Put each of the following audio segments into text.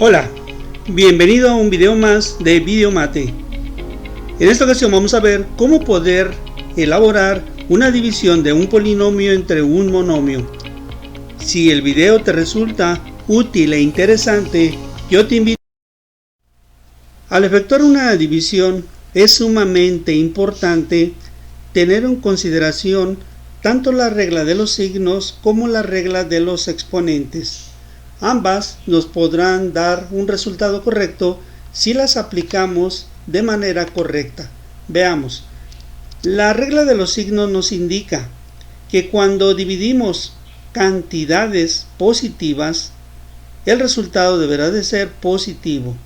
Hola, bienvenido a un video más de Videomate. En esta ocasión vamos a ver cómo poder elaborar una división de un polinomio entre un monomio. Si el video te resulta útil e interesante, yo te invito. Al efectuar una división es sumamente importante tener en consideración tanto la regla de los signos como la regla de los exponentes. Ambas nos podrán dar un resultado correcto si las aplicamos de manera correcta. Veamos. La regla de los signos nos indica que cuando dividimos cantidades positivas, el resultado deberá de ser positivo.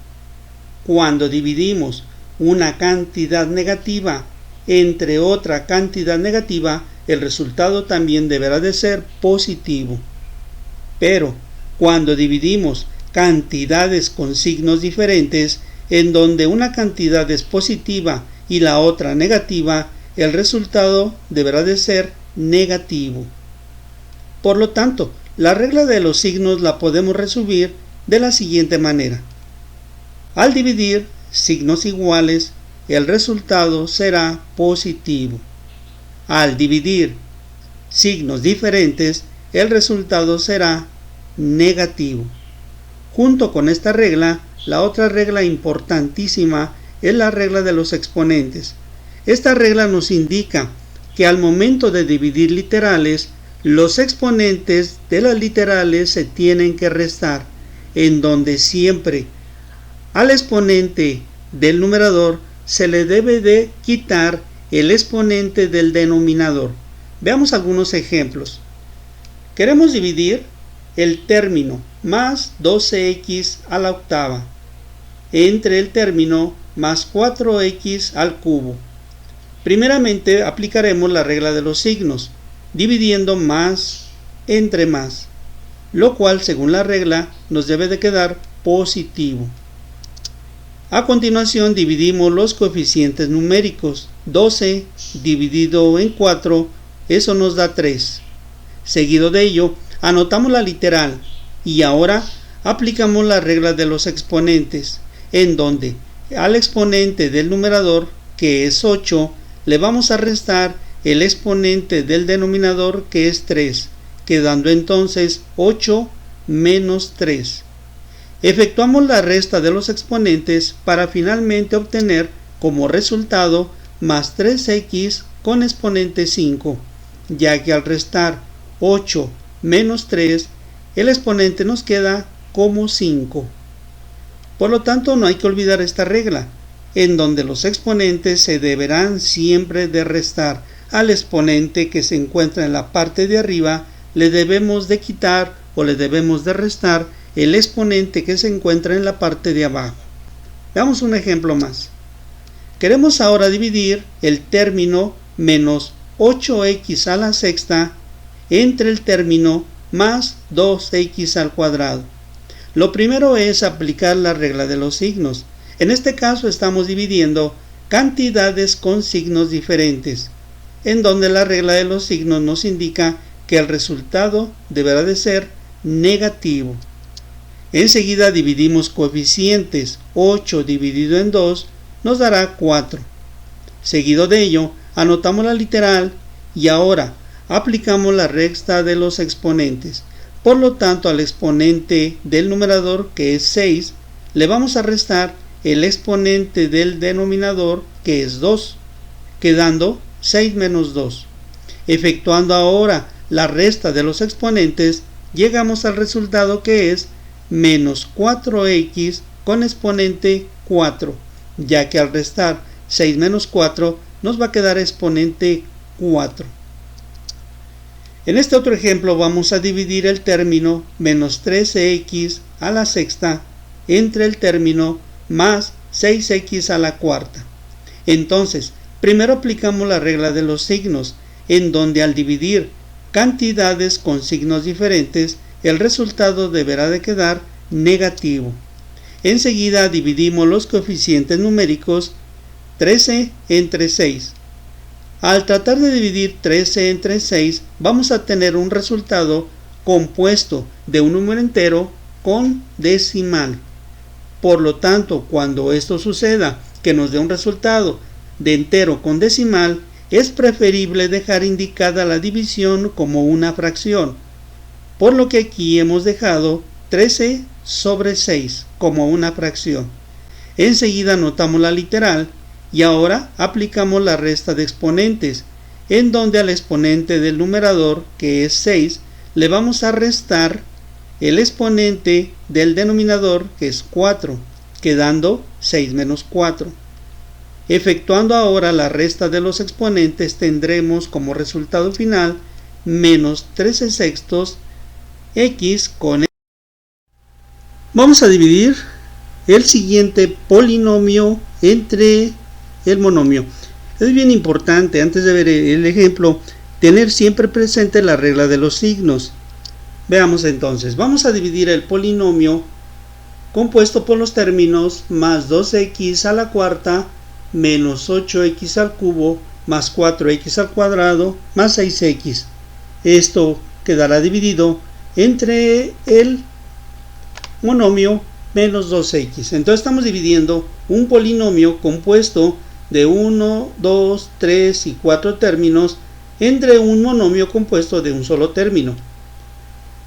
Cuando dividimos una cantidad negativa entre otra cantidad negativa, el resultado también deberá de ser positivo. Pero cuando dividimos cantidades con signos diferentes, en donde una cantidad es positiva y la otra negativa, el resultado deberá de ser negativo. Por lo tanto, la regla de los signos la podemos resumir de la siguiente manera. Al dividir signos iguales, el resultado será positivo. Al dividir signos diferentes, el resultado será negativo. Junto con esta regla, la otra regla importantísima es la regla de los exponentes. Esta regla nos indica que al momento de dividir literales, los exponentes de las literales se tienen que restar, en donde siempre al exponente del numerador se le debe de quitar el exponente del denominador. Veamos algunos ejemplos. Queremos dividir el término más 12x a la octava entre el término más 4x al cubo. Primeramente aplicaremos la regla de los signos, dividiendo más entre más, lo cual según la regla nos debe de quedar positivo. A continuación dividimos los coeficientes numéricos. 12 dividido en 4, eso nos da 3. Seguido de ello, anotamos la literal y ahora aplicamos la regla de los exponentes, en donde al exponente del numerador, que es 8, le vamos a restar el exponente del denominador, que es 3, quedando entonces 8 menos 3. Efectuamos la resta de los exponentes para finalmente obtener como resultado más 3x con exponente 5, ya que al restar 8 menos 3, el exponente nos queda como 5. Por lo tanto, no hay que olvidar esta regla, en donde los exponentes se deberán siempre de restar. Al exponente que se encuentra en la parte de arriba, le debemos de quitar o le debemos de restar el exponente que se encuentra en la parte de abajo. Veamos un ejemplo más. Queremos ahora dividir el término menos 8x a la sexta entre el término más 2x al cuadrado. Lo primero es aplicar la regla de los signos. En este caso estamos dividiendo cantidades con signos diferentes, en donde la regla de los signos nos indica que el resultado deberá de ser negativo. Enseguida dividimos coeficientes. 8 dividido en 2 nos dará 4. Seguido de ello, anotamos la literal y ahora aplicamos la resta de los exponentes. Por lo tanto, al exponente del numerador, que es 6, le vamos a restar el exponente del denominador, que es 2, quedando 6 menos 2. Efectuando ahora la resta de los exponentes, llegamos al resultado, que es menos 4x con exponente 4, ya que al restar 6 menos 4 nos va a quedar exponente 4. En este otro ejemplo vamos a dividir el término menos 13x a la sexta entre el término más 6x a la cuarta. Entonces, primero aplicamos la regla de los signos, en donde al dividir cantidades con signos diferentes, el resultado deberá de quedar negativo. Enseguida dividimos los coeficientes numéricos. 13 entre 6. Al tratar de dividir 13 entre 6, vamos a tener un resultado compuesto de un número entero con decimal. Por lo tanto, cuando esto suceda, que nos dé un resultado de entero con decimal, es preferible dejar indicada la división como una fracción, por lo que aquí hemos dejado 13 sobre 6 como una fracción. Enseguida anotamos la literal y ahora aplicamos la resta de exponentes, en donde al exponente del numerador, que es 6, le vamos a restar el exponente del denominador, que es 4, quedando 6 menos 4. Efectuando ahora la resta de los exponentes, tendremos como resultado final menos 13 sextos x con... Vamos a dividir el siguiente polinomio entre el monomio. Es bien importante, antes de ver el ejemplo, tener siempre presente la regla de los signos. Veamos entonces, vamos a dividir el polinomio compuesto por los términos más 2x a la cuarta menos 8x al cubo más 4x al cuadrado más 6x. Esto quedará dividido entre el monomio menos 2x. Entonces estamos dividiendo un polinomio compuesto de 1, 2, 3 y 4 términos entre un monomio compuesto de un solo término.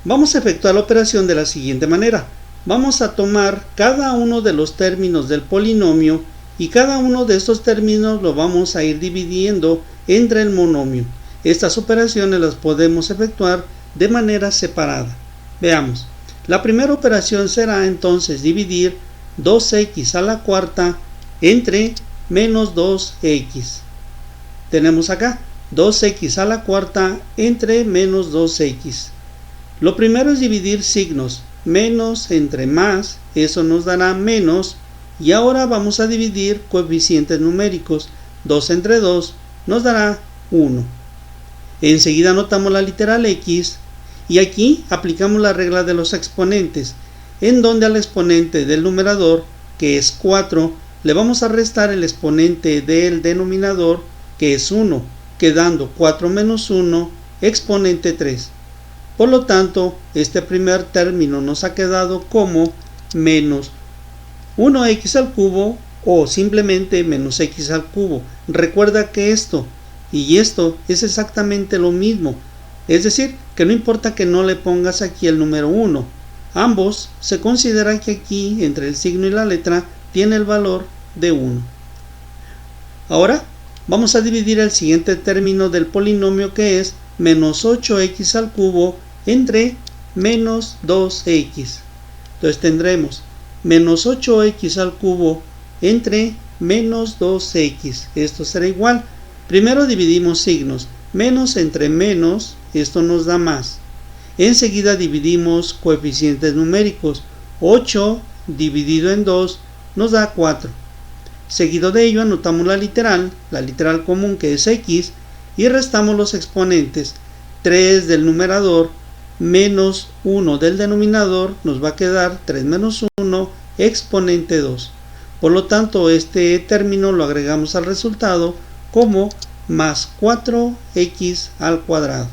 Vamos a efectuar la operación de la siguiente manera. Vamos a tomar cada uno de los términos del polinomio y cada uno de estos términos lo vamos a ir dividiendo entre el monomio. Estas operaciones las podemos efectuar de manera separada. Veamos. La primera operación será entonces dividir 2x a la cuarta entre menos 2x. Tenemos acá 2x a la cuarta entre menos 2x. Lo primero es dividir signos. Menos entre más, eso nos dará menos. Y ahora vamos a dividir coeficientes numéricos. 2 entre 2 nos dará 1. Enseguida anotamos la literal x. Y aquí aplicamos la regla de los exponentes, en donde al exponente del numerador, que es 4, le vamos a restar el exponente del denominador, que es 1, quedando 4 menos 1, exponente 3. Por lo tanto, este primer término nos ha quedado como menos 1x al cubo o simplemente menos x al cubo. Recuerda que esto y esto es exactamente lo mismo. Es decir, que no importa que no le pongas aquí el número 1. Ambos se considera que aquí, entre el signo y la letra, tiene el valor de 1. Ahora, vamos a dividir el siguiente término del polinomio, que es menos 8x al cubo entre menos 2x. Entonces tendremos menos 8x al cubo entre menos 2x. Esto será igual. Primero dividimos signos. Menos entre menos, esto nos da más. Enseguida dividimos coeficientes numéricos. 8 dividido en 2 nos da 4. Seguido de ello anotamos la literal común, que es x, y restamos los exponentes. 3 del numerador menos 1 del denominador, nos va a quedar 3 menos 1 exponente 2. Por lo tanto, este término lo agregamos al resultado como más 4x al cuadrado.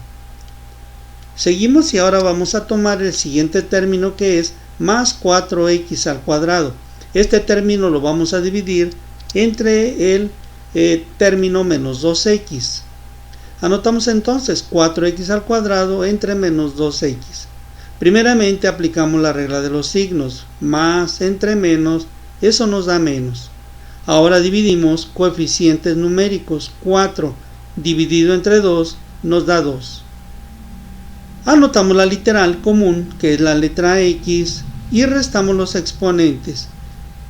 Seguimos y ahora vamos a tomar el siguiente término, que es más 4x al cuadrado. Este término lo vamos a dividir entre el término menos 2x. Anotamos entonces 4x al cuadrado entre menos 2x. Primeramente aplicamos la regla de los signos. Más entre menos, eso nos da menos. Ahora dividimos coeficientes numéricos. 4 dividido entre 2 nos da 2. Anotamos la literal común, que es la letra x, y restamos los exponentes.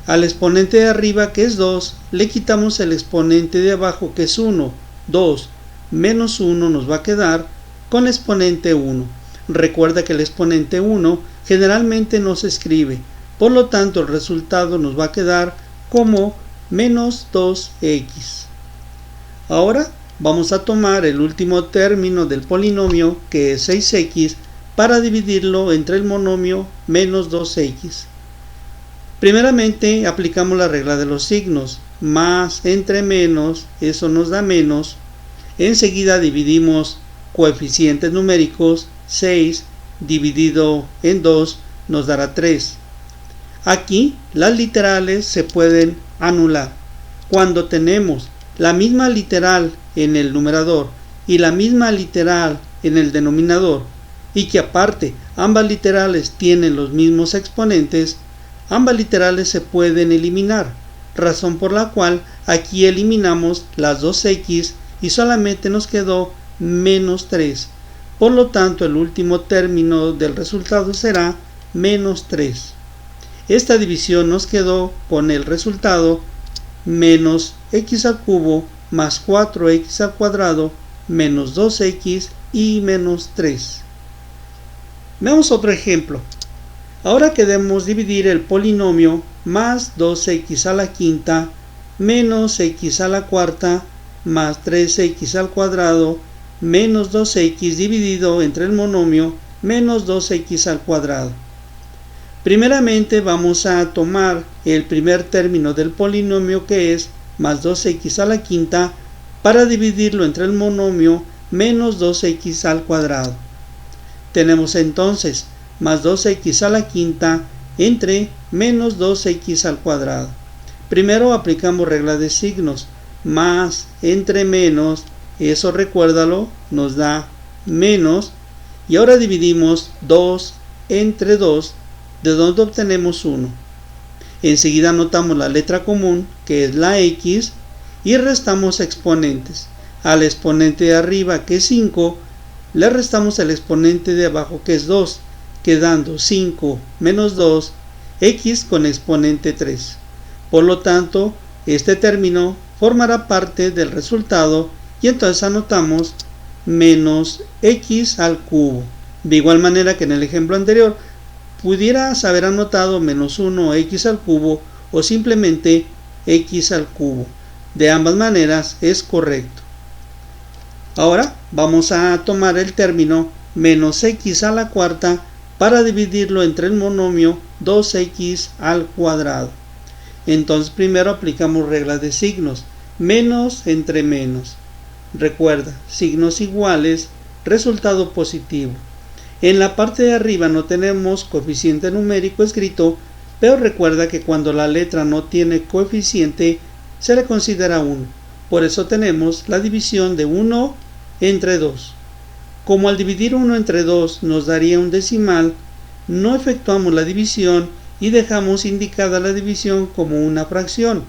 Al exponente de arriba, que es 2, le quitamos el exponente de abajo, que es 1. 2 menos 1 nos va a quedar con exponente 1. Recuerda que el exponente 1 generalmente no se escribe. Por lo tanto, el resultado nos va a quedar como menos 2x. Ahora vamos a tomar el último término del polinomio, que es 6x, para dividirlo entre el monomio menos 2x. Primeramente aplicamos la regla de los signos. Más entre menos, eso nos da menos. Enseguida dividimos coeficientes numéricos. 6 dividido en 2 nos dará 3. Aquí las literales se pueden anular. Cuando tenemos la misma literal en el numerador y la misma literal en el denominador, y que aparte ambas literales tienen los mismos exponentes, ambas literales se pueden eliminar, razón por la cual aquí eliminamos las dos x y solamente nos quedó menos 3. Por lo tanto, el último término del resultado será menos 3. Esta división nos quedó con el resultado menos x al cubo más 4x al cuadrado menos 2x y menos 3. Veamos otro ejemplo. Ahora queremos dividir el polinomio más 2x a la quinta menos x a la cuarta más 3x al cuadrado menos 2x dividido entre el monomio menos 2x al cuadrado. Primeramente vamos a tomar el primer término del polinomio, que es más 2x a la quinta, para dividirlo entre el monomio menos 2x al cuadrado. Tenemos entonces más 2x a la quinta entre menos 2x al cuadrado. Primero aplicamos regla de signos. Más entre menos, eso recuérdalo, nos da menos. Y ahora dividimos 2 entre 2, de donde obtenemos 1. Enseguida anotamos la letra común, que es la x, y restamos exponentes. Al exponente de arriba, que es 5, le restamos el exponente de abajo, que es 2, quedando 5 menos 2, x con exponente 3. Por lo tanto, este término formará parte del resultado y entonces anotamos menos x al cubo. De igual manera que en el ejemplo anterior, pudieras haber anotado menos 1x al cubo o simplemente x al cubo. De ambas maneras es correcto. Ahora vamos a tomar el término menos x a la cuarta para dividirlo entre el monomio 2x al cuadrado. Entonces primero aplicamos regla de signos. Menos entre menos. Recuerda, signos iguales, resultado positivo. En la parte de arriba no tenemos coeficiente numérico escrito, pero recuerda que cuando la letra no tiene coeficiente se le considera 1. Por eso tenemos la división de 1 entre 2. Como al dividir 1 entre 2 nos daría un decimal, no efectuamos la división y dejamos indicada la división como una fracción,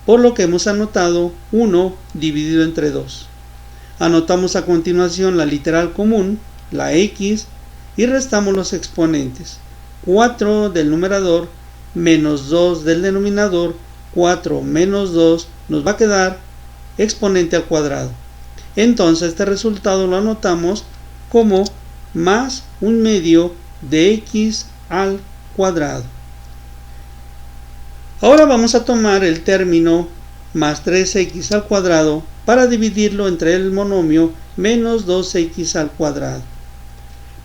por lo que hemos anotado 1 dividido entre 2. Anotamos a continuación la literal común, la x, y restamos los exponentes. 4 del numerador menos 2 del denominador, 4 menos 2 nos va a quedar exponente al cuadrado. Entonces este resultado lo anotamos como más 1/2 de x al cuadrado. Ahora vamos a tomar el término más 3x al cuadrado para dividirlo entre el monomio menos 2x al cuadrado.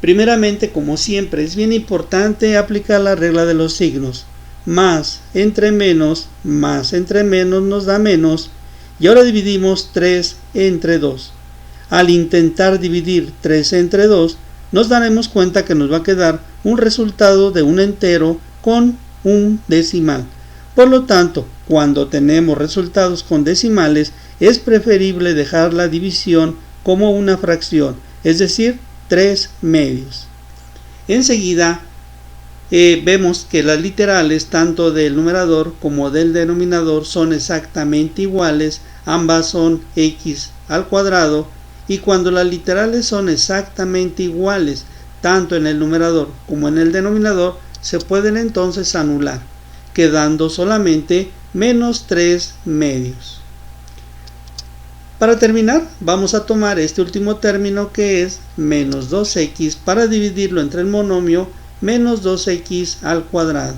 Primeramente, como siempre, es bien importante aplicar la regla de los signos. Más entre menos nos da menos, y ahora dividimos 3 entre 2. Al intentar dividir 3 entre 2, nos daremos cuenta que nos va a quedar un resultado de un entero con un decimal. Por lo tanto, cuando tenemos resultados con decimales, es preferible dejar la división como una fracción, es decir, 3/2. Enseguida vemos que las literales tanto del numerador como del denominador son exactamente iguales, ambas son x al cuadrado, y cuando las literales son exactamente iguales tanto en el numerador como en el denominador, se pueden entonces anular, quedando solamente menos 3/2. Para terminar, vamos a tomar este último término, que es menos 2x, para dividirlo entre el monomio menos 2x al cuadrado.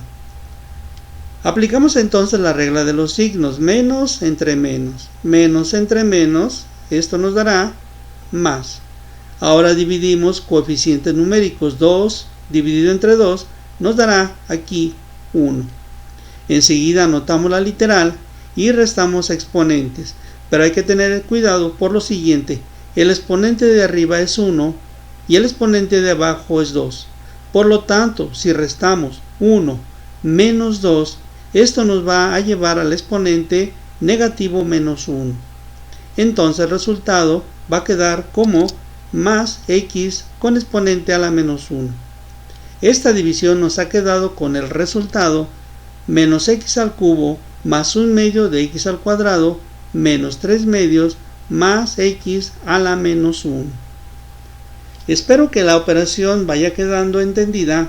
Aplicamos entonces la regla de los signos. Menos entre menos, esto nos dará más. Ahora dividimos coeficientes numéricos. 2 dividido entre 2 nos dará aquí 1. Enseguida anotamos la literal y restamos exponentes. Pero hay que tener cuidado por lo siguiente: el exponente de arriba es 1 y el exponente de abajo es 2. Por lo tanto, si restamos 1 menos 2. Esto nos va a llevar al exponente negativo menos 1. Entonces el resultado va a quedar como más x con exponente a la menos 1. Esta división nos ha quedado con el resultado menos x al cubo más 1 medio de x al cuadrado menos 3 medios más x a la menos 1. Espero que la operación vaya quedando entendida.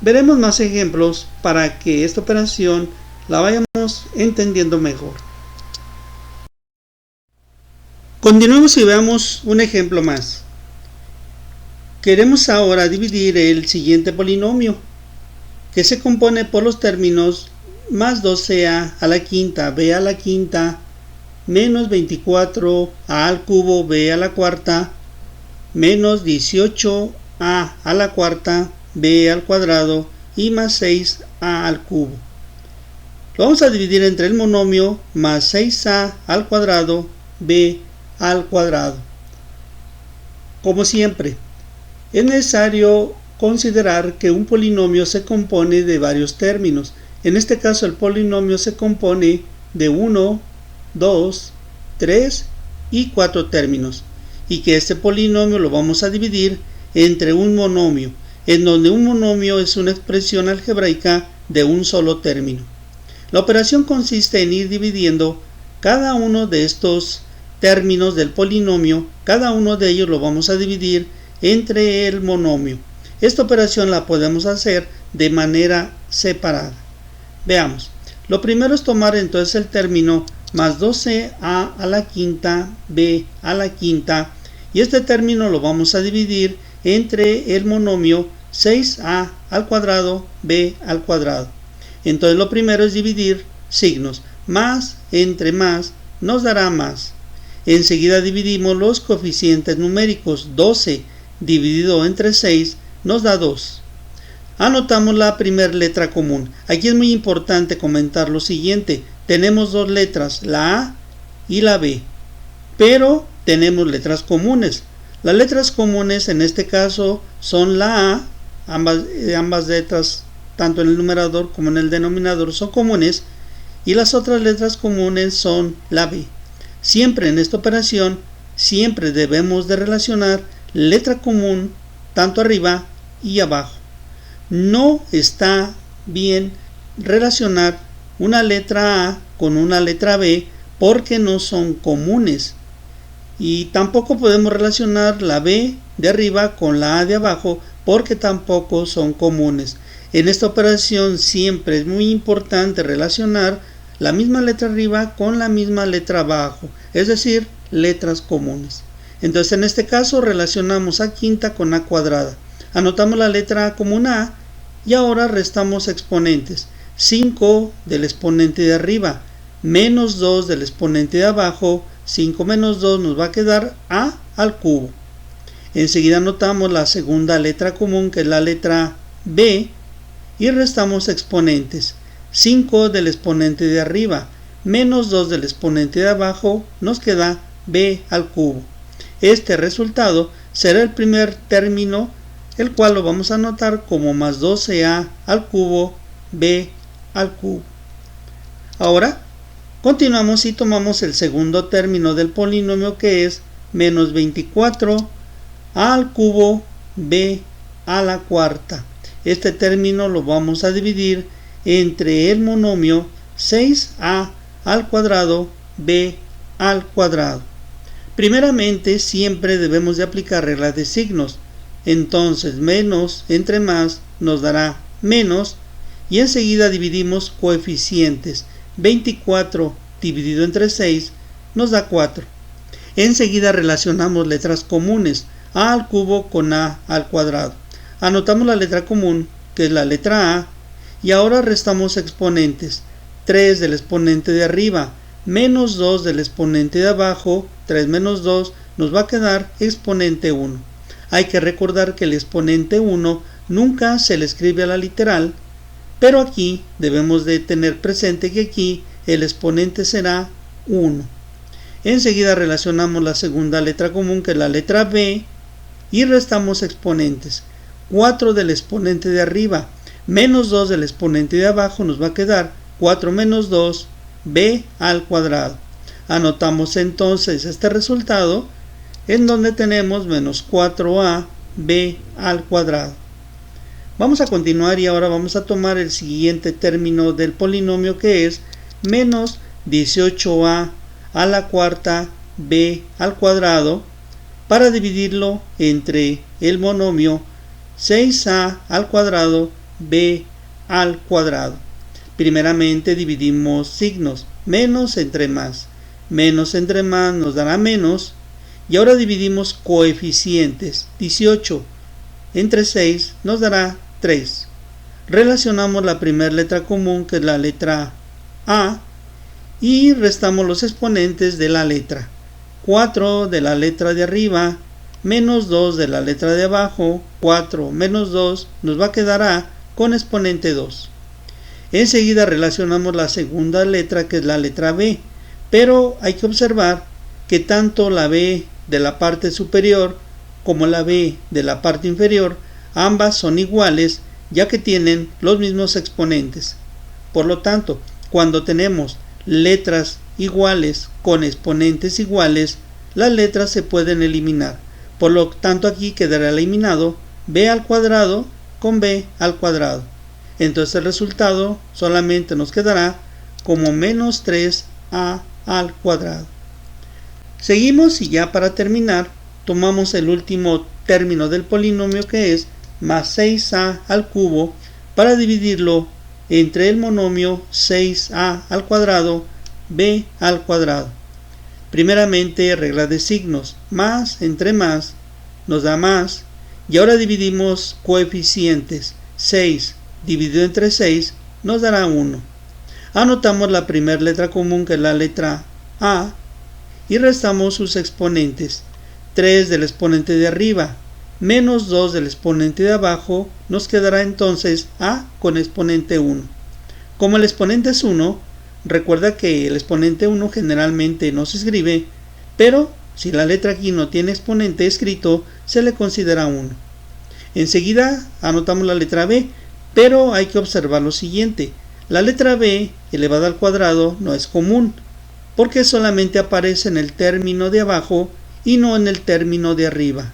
Veremos más ejemplos para que esta operación la vayamos entendiendo mejor. Continuemos y veamos un ejemplo más. Queremos ahora dividir el siguiente polinomio, que se compone por los términos más 12a a la quinta b a la quinta menos 24a al cubo b a la cuarta menos 18a a la cuarta b al cuadrado y más 6a al cubo. Lo vamos a dividir entre el monomio más 6a al cuadrado b al cuadrado. Como siempre, es necesario considerar que un polinomio se compone de varios términos. En este caso el polinomio se compone de 1, 2, 3 y 4 términos, y que este polinomio lo vamos a dividir entre un monomio, en donde un monomio es una expresión algebraica de un solo término. La operación consiste en ir dividiendo cada uno de estos términos del polinomio, cada uno de ellos lo vamos a dividir entre el monomio. Esta operación la podemos hacer de manera separada. Veamos, lo primero es tomar entonces el término más 12a a la quinta b a la quinta, y este término lo vamos a dividir entre el monomio 6a al cuadrado b al cuadrado. Entonces lo primero es dividir signos. Más entre más nos dará más. Enseguida dividimos los coeficientes numéricos. 12 dividido entre 6 nos da 2. Anotamos la primera letra común. Aquí es muy importante comentar lo siguiente. Tenemos dos letras, la A y la B, pero tenemos letras comunes. Las letras comunes en este caso son la A, ambas letras, tanto en el numerador como en el denominador, son comunes, y las otras letras comunes son la B. Siempre en esta operación, siempre debemos de relacionar letra común tanto arriba y abajo. No está bien relacionar una letra A con una letra B porque no son comunes, y tampoco podemos relacionar la B de arriba con la A de abajo porque tampoco son comunes. En esta operación siempre es muy importante relacionar la misma letra arriba con la misma letra abajo, es decir, letras comunes. Entonces en este caso relacionamos a quinta con a cuadrada. Anotamos la letra común A y ahora restamos exponentes. 5 del exponente de arriba menos 2 del exponente de abajo. 5 menos 2 nos va a quedar a al cubo. Enseguida anotamos la segunda letra común, que es la letra B, y restamos exponentes. 5 del exponente de arriba menos 2 del exponente de abajo, nos queda b al cubo. Este resultado será el primer término, el cual lo vamos a anotar como más 12a al cubo b al cubo. Ahora continuamos y tomamos el segundo término del polinomio, que es menos 24a al cubo b a la cuarta. Este término lo vamos a dividir entre el monomio 6a al cuadrado b al cuadrado. Primeramente siempre debemos de aplicar reglas de signos. Entonces menos entre más nos dará menos, y enseguida dividimos coeficientes. 24 dividido entre 6 nos da 4. Enseguida relacionamos letras comunes, a al cubo con a al cuadrado. Anotamos la letra común, que es la letra A, y ahora restamos exponentes. 3 del exponente de arriba menos 2 del exponente de abajo. 3 menos 2 nos va a quedar exponente 1. Hay que recordar que el exponente 1 nunca se le escribe a la literal, pero aquí debemos de tener presente que aquí el exponente será 1. Enseguida relacionamos la segunda letra común, que es la letra B, y restamos exponentes. 4 del exponente de arriba Menos 2 del exponente de abajo nos va a quedar 4 menos 2, b al cuadrado. Anotamos entonces este resultado en donde tenemos menos 4a b al cuadrado. Vamos a continuar y ahora vamos a tomar el siguiente término del polinomio, que es menos 18a a la cuarta b al cuadrado, para dividirlo entre el monomio 6a al cuadrado b al cuadrado. Primeramente dividimos signos, menos entre más nos dará menos, y ahora dividimos coeficientes, 18 entre 6 nos dará 3. Relacionamos la primera letra común, que es la letra A, y restamos los exponentes de la letra. 4 de la letra de arriba menos 2 de la letra de abajo, 4 menos 2 nos va a quedar A con exponente 2. Enseguida relacionamos la segunda letra, que es la letra B, pero hay que observar que tanto la B de la parte superior como la B de la parte inferior, ambas son iguales, ya que tienen los mismos exponentes. Por lo tanto, cuando tenemos letras iguales con exponentes iguales, las letras se pueden eliminar. Por lo tanto, aquí quedará eliminado b al cuadrado con b al cuadrado. Entonces el resultado solamente nos quedará como menos 3a al cuadrado. Seguimos y ya para terminar tomamos el último término del polinomio, que es más 6a al cubo, para dividirlo entre el monomio 6a al cuadrado b al cuadrado. Primeramente, regla de signos, más entre más nos da más, y ahora dividimos coeficientes. 6 dividido entre 6 nos dará 1. Anotamos la primera letra común, que es la letra A, y restamos sus exponentes. 3 del exponente de arriba menos 2 del exponente de abajo, nos quedará entonces A con exponente 1. Como el exponente es 1, recuerda que el exponente 1 generalmente no se escribe, pero si la letra aquí no tiene exponente escrito, se le considera 1. Enseguida anotamos la letra B, pero hay que observar lo siguiente. La letra B elevada al cuadrado no es común, porque solamente aparece en el término de abajo y no en el término de arriba.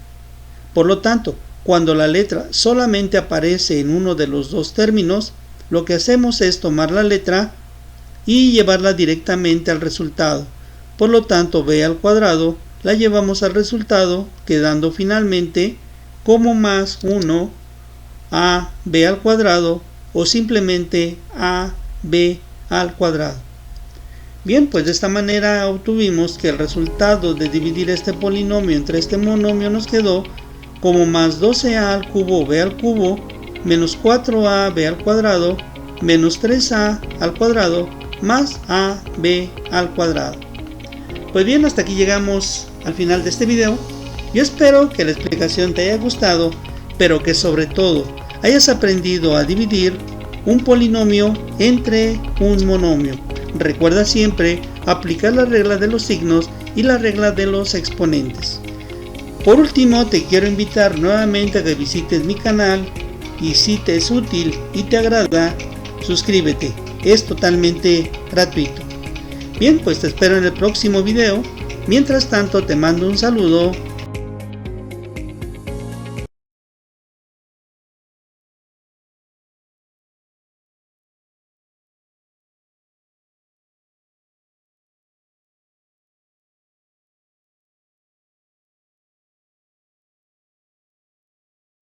Por lo tanto, cuando la letra solamente aparece en uno de los dos términos, lo que hacemos es tomar la letra y llevarla directamente al resultado. Por lo tanto, b al cuadrado la llevamos al resultado, quedando finalmente como más 1 a b al cuadrado, o simplemente a b al cuadrado. Bien, pues de esta manera obtuvimos que el resultado de dividir este polinomio entre este monomio nos quedó como más 12a al cubo b al cubo menos 4a b al cuadrado menos 3a al cuadrado más a b al cuadrado. Pues bien, hasta aquí llegamos al final de este video. Yo espero que la explicación te haya gustado, pero que sobre todo hayas aprendido a dividir un polinomio entre un monomio. Recuerda siempre aplicar la regla de los signos y la regla de los exponentes. Por último, te quiero invitar nuevamente a que visites mi canal, y si te es útil y te agrada, suscríbete. Es totalmente gratuito. Bien, pues te espero en el próximo video. Mientras tanto, te mando un saludo